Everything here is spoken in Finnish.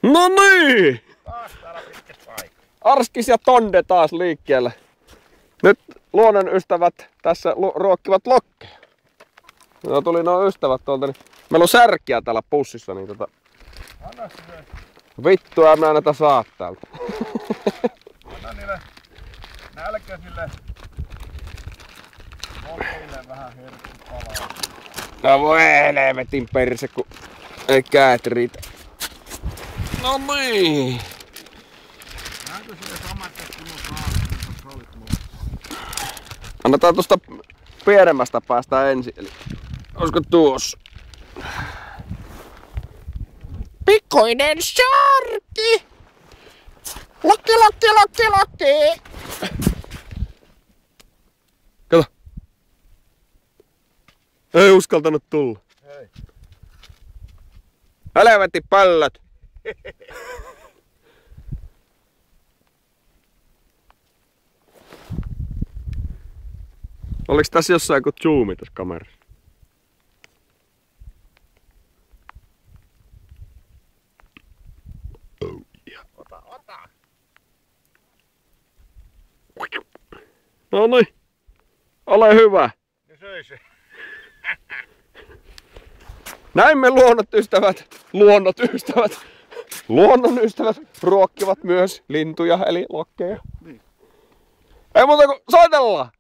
No niin! Taas täällä pitkä paikka. Arskis ja Tonde taas liikkeelle. Nyt luonnon ystävät tässä ruokkivat lokkeja. No tuli nuo ystävät tuolta, niin meillä on särkiä täällä pussissa, niin Anna sille. vittua minä näitä saa täältä. Anna niille nälkäisille lokkeille vähän herkut palaa. No voi helvetin perse, kun ei käät riitä. No niin. Näinkö sille samat, kun on saalit mulle? Annetaan tuosta pienemmästä päästä ensin. Eli olisiko tuossa? Pikkuinen särki! Lokki, lokki, lokki, lokki! Kato. Ei uskaltanut tulla. Hei. Helvetti pöllöt! Oliks tässä jossain joku zoomi tässä kamerassa? Oh, yeah. Ota. No niin. Ole hyvä. Ne söi se. Näin me luonnon ystävät ruokkivat myös lintuja eli lokkeja. Niin. Ei muuta kuin soitellaan!